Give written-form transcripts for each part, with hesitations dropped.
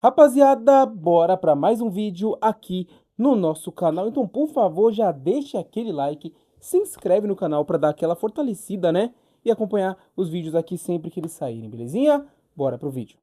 Rapaziada, bora para mais um vídeo aqui no nosso canal. Então, por favor, já deixa aquele like, se inscreve no canal para dar aquela fortalecida, né? E acompanhar os vídeos aqui sempre que eles saírem, belezinha? Bora pro vídeo.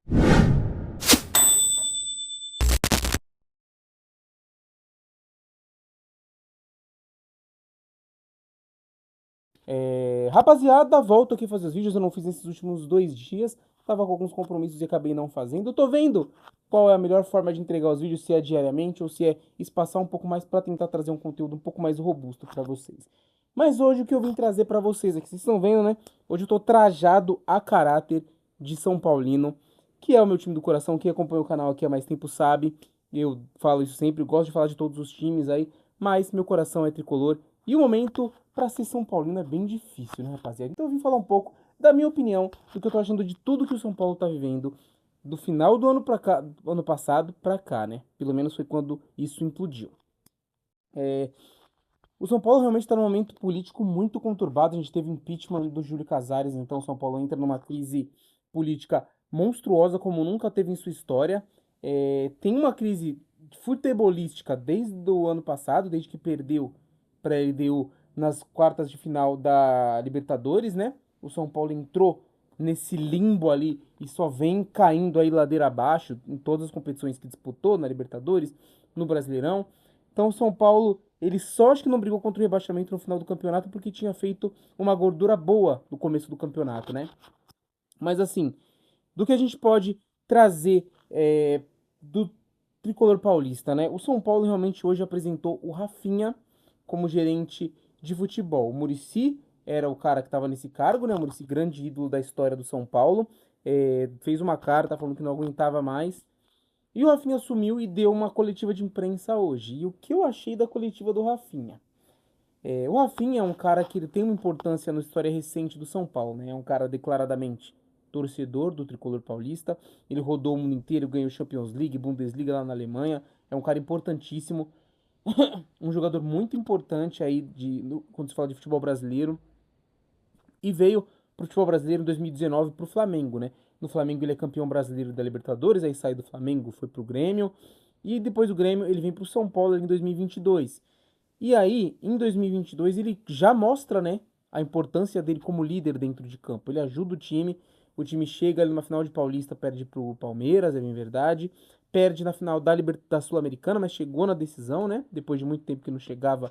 Rapaziada, volto aqui fazer os vídeos. Eu não fiz nesses últimos 2 dias. Tava com alguns compromissos e acabei não fazendo. Eu tô vendo qual é a melhor forma de entregar os vídeos, se é diariamente ou se é espaçar um pouco mais para tentar trazer um conteúdo um pouco mais robusto para vocês. Mas hoje o que eu vim trazer para vocês aqui, vocês estão vendo, né? Hoje eu tô trajado a caráter de São Paulino, que é o meu time do coração. Quem acompanha o canal aqui há mais tempo sabe. Eu falo isso sempre, eu gosto de falar de todos os times aí, mas meu coração é tricolor. E o momento para ser São Paulino é bem difícil, né, rapaziada? Então eu vim falar um pouco da minha opinião, do que eu tô achando de tudo que o São Paulo tá vivendo, do final do ano para cá, do ano passado para cá, né? Pelo menos foi quando isso implodiu. O São Paulo realmente está num momento político muito conturbado. A gente teve impeachment do Júlio Casares, então o São Paulo entra numa crise política monstruosa como nunca teve em sua história. Tem uma crise futebolística desde o ano passado, desde que perdeu para a LDU nas quartas de final da Libertadores, né? O São Paulo entrou nesse limbo ali e só vem caindo aí ladeira abaixo em todas as competições que disputou na Libertadores, no Brasileirão. Então o São Paulo, ele só acho que não brigou contra o rebaixamento no final do campeonato porque tinha feito uma gordura boa no começo do campeonato, né? Mas assim, do que a gente pode trazer do tricolor paulista, né? O São Paulo realmente hoje apresentou o Rafinha como gerente de futebol. O Muricy era o cara que estava nesse cargo, né? O Muricy, grande ídolo da história do São Paulo, fez uma carta falando que não aguentava mais. E o Rafinha assumiu e deu uma coletiva de imprensa hoje. E o que eu achei da coletiva do Rafinha? O Rafinha é um cara que ele tem uma importância na história recente do São Paulo, né? É um cara declaradamente torcedor do tricolor paulista. Ele rodou o mundo inteiro, ganhou Champions League, Bundesliga lá na Alemanha. É um cara importantíssimo, um jogador muito importante aí quando se fala de futebol brasileiro. E veio pro futebol brasileiro em 2019 pro Flamengo, né? No Flamengo ele é campeão brasileiro da Libertadores, aí sai do Flamengo, foi pro Grêmio. E depois do Grêmio ele vem pro São Paulo em 2022. E aí, em 2022, ele já mostra, né, a importância dele como líder dentro de campo. Ele ajuda o time chega ali numa final de Paulista, perde pro Palmeiras, é bem verdade. Perde na final da Sul-Americana, mas chegou na decisão, né? Depois de muito tempo que não chegava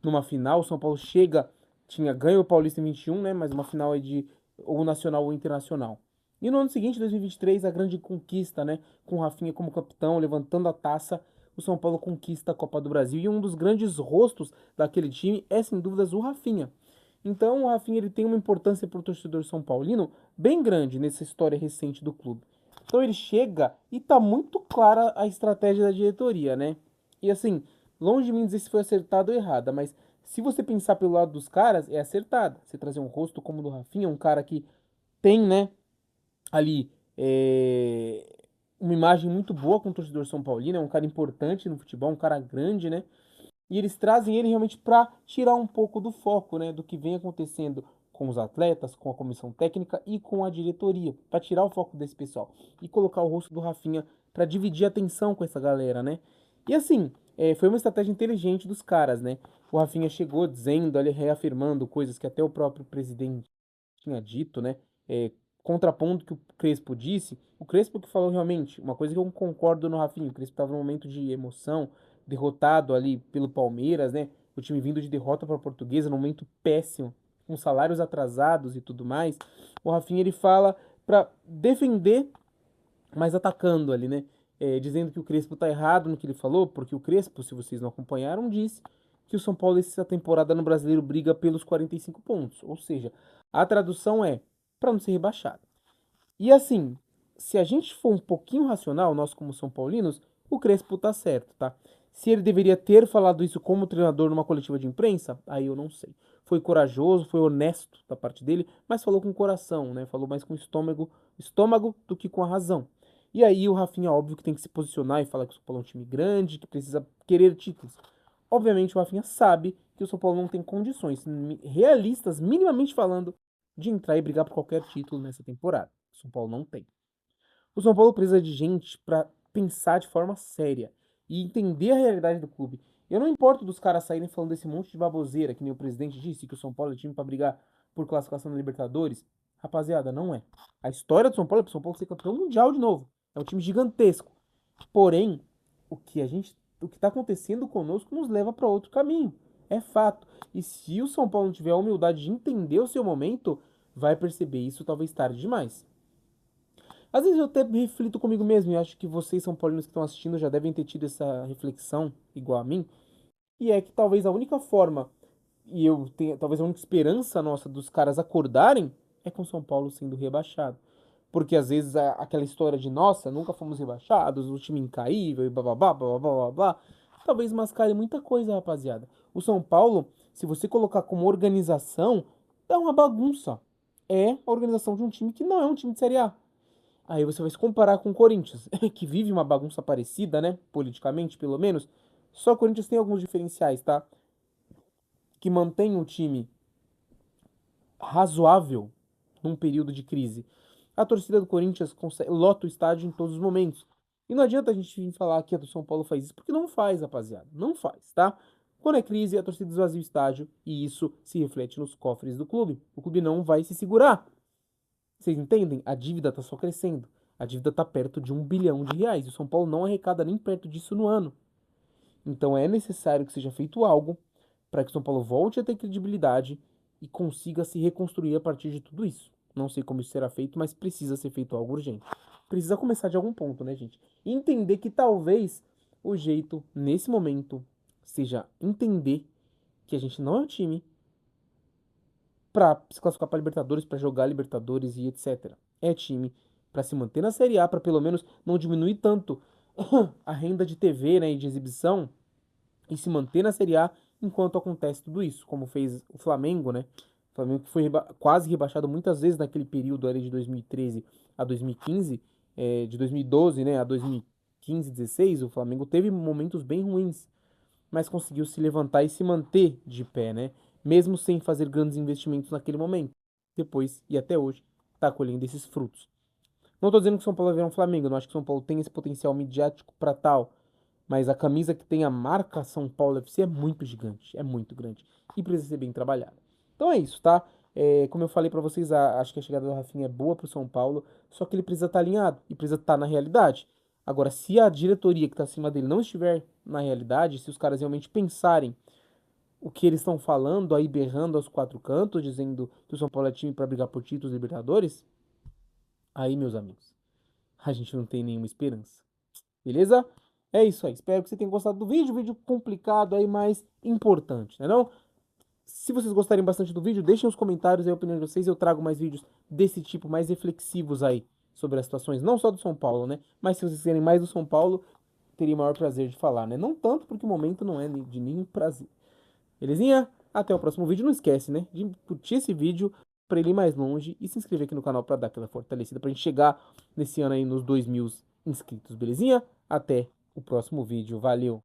numa final. O São Paulo chega, tinha ganho o Paulista em 21, né? Mas uma final é de ou nacional ou internacional. E no ano seguinte, 2023, a grande conquista, né? Com o Rafinha como capitão, levantando a taça, o São Paulo conquista a Copa do Brasil. E um dos grandes rostos daquele time é, sem dúvidas, o Rafinha. Então, o Rafinha ele tem uma importância para o torcedor são paulino bem grande nessa história recente do clube. Então, ele chega e tá muito clara a estratégia da diretoria, né? E assim, longe de mim dizer se foi acertado ou errada, mas se você pensar pelo lado dos caras, é acertada. Você trazer um rosto como o do Rafinha, um cara que tem, né, ali uma imagem muito boa com o torcedor São Paulino, é um cara importante no futebol, um cara grande, né? E eles trazem ele realmente para tirar um pouco do foco, né, do que vem acontecendo com os atletas, com a comissão técnica e com a diretoria, para tirar o foco desse pessoal e colocar o rosto do Rafinha para dividir a atenção com essa galera, né? E assim, foi uma estratégia inteligente dos caras, né? O Rafinha chegou dizendo, ali reafirmando coisas que até o próprio presidente tinha dito, né? Contrapondo o que o Crespo disse, o Crespo que falou realmente, uma coisa que eu concordo no Rafinha, o Crespo estava num momento de emoção, derrotado ali pelo Palmeiras, né? O time vindo de derrota para a Portuguesa, num momento péssimo, com salários atrasados e tudo mais. O Rafinha ele fala para defender, mas atacando ali, né? Dizendo que o Crespo tá errado no que ele falou, porque o Crespo, se vocês não acompanharam, disse que o São Paulo essa temporada no Brasileiro briga pelos 45 pontos. Ou seja, a tradução é para não ser rebaixado. E assim, se a gente for um pouquinho racional, nós como São Paulinos, o Crespo tá certo, tá? Se ele deveria ter falado isso como treinador numa coletiva de imprensa, aí eu não sei. Foi corajoso, foi honesto da parte dele, mas falou com o coração, né? Falou mais com o estômago do que com a razão. E aí o Rafinha, óbvio, que tem que se posicionar e falar que o São Paulo é um time grande, que precisa querer títulos. Obviamente o Rafinha sabe que o São Paulo não tem condições realistas, minimamente falando, de entrar e brigar por qualquer título nessa temporada. O São Paulo não tem. O São Paulo precisa de gente para pensar de forma séria e entender a realidade do clube. Eu não importo dos caras saírem falando desse monte de baboseira, que nem o presidente disse, que o São Paulo é time pra brigar por classificação na Libertadores. Rapaziada, não é. A história do São Paulo é pro São Paulo ser campeão mundial de novo. É um time gigantesco. Porém, o que tá acontecendo conosco nos leva para outro caminho. É fato. E se o São Paulo não tiver a humildade de entender o seu momento, vai perceber isso talvez tarde demais. Às vezes eu até reflito comigo mesmo, e acho que vocês, São Paulinos que estão assistindo, já devem ter tido essa reflexão, igual a mim, e é que talvez a única forma, e eu tenho, talvez a única esperança nossa dos caras acordarem, é com o São Paulo sendo rebaixado. Porque às vezes aquela história de, nossa, nunca fomos rebaixados, o time incaível e blá blá blá blá blá blá blá, talvez mascare muita coisa, rapaziada. O São Paulo, se você colocar como organização, é uma bagunça. É a organização de um time que não é um time de Série A. Aí você vai se comparar com o Corinthians, que vive uma bagunça parecida, né? Politicamente, pelo menos. Só o Corinthians tem alguns diferenciais, tá? Que mantém o time razoável num período de crise. A torcida do Corinthians lota o estádio em todos os momentos. E não adianta a gente vir falar que a do São Paulo faz isso, porque não faz, rapaziada. Não faz, tá? Quando é crise, a torcida esvazia o estádio e isso se reflete nos cofres do clube. O clube não vai se segurar. Vocês entendem? A dívida tá só crescendo. A dívida tá perto de R$ 1 bilhão. E o São Paulo não arrecada nem perto disso no ano. Então é necessário que seja feito algo para que o São Paulo volte a ter credibilidade e consiga se reconstruir a partir de tudo isso. Não sei como isso será feito, mas precisa ser feito algo urgente. Precisa começar de algum ponto, né, gente? E entender que talvez o jeito, nesse momento, seja entender que a gente não é um time para se classificar para Libertadores, para jogar Libertadores e etc. É time para se manter na Série A, para pelo menos não diminuir tanto a renda de TV, né, e de exibição e se manter na Série A enquanto acontece tudo isso, como fez o Flamengo, né? O Flamengo que foi quase rebaixado muitas vezes naquele período ali de 2013 a 2015, de 2012, né, a 2015, 16, o Flamengo teve momentos bem ruins, mas conseguiu se levantar e se manter de pé, né? Mesmo sem fazer grandes investimentos naquele momento. Depois e até hoje está colhendo esses frutos. Não tô dizendo que o São Paulo vai virar um Flamengo, eu não acho que o São Paulo tem esse potencial midiático para tal, mas a camisa que tem a marca São Paulo FC é muito gigante, é muito grande e precisa ser bem trabalhada. Então é isso, tá? Como eu falei pra vocês, acho que a chegada do Rafinha é boa pro São Paulo, só que ele precisa estar alinhado e precisa estar na realidade. Agora, se a diretoria que tá acima dele não estiver na realidade, se os caras realmente pensarem o que eles estão falando, aí berrando aos quatro cantos, dizendo que o São Paulo é time pra brigar por títulos Libertadores, aí, meus amigos, a gente não tem nenhuma esperança. Beleza? É isso aí. Espero que você tenha gostado do vídeo. Vídeo complicado aí, mas importante, né não? Se vocês gostarem bastante do vídeo, deixem nos comentários aí a opinião de vocês. Eu trago mais vídeos desse tipo, mais reflexivos aí, sobre as situações, não só do São Paulo, né? Mas se vocês querem mais do São Paulo, teria o maior prazer de falar, né? Não tanto, porque o momento não é de nenhum prazer. Belezinha? Até o próximo vídeo. Não esquece, né? De curtir esse vídeo para ele ir mais longe e se inscrever aqui no canal para dar aquela fortalecida pra gente chegar nesse ano aí nos 2.000 inscritos, belezinha? Até o próximo vídeo. Valeu!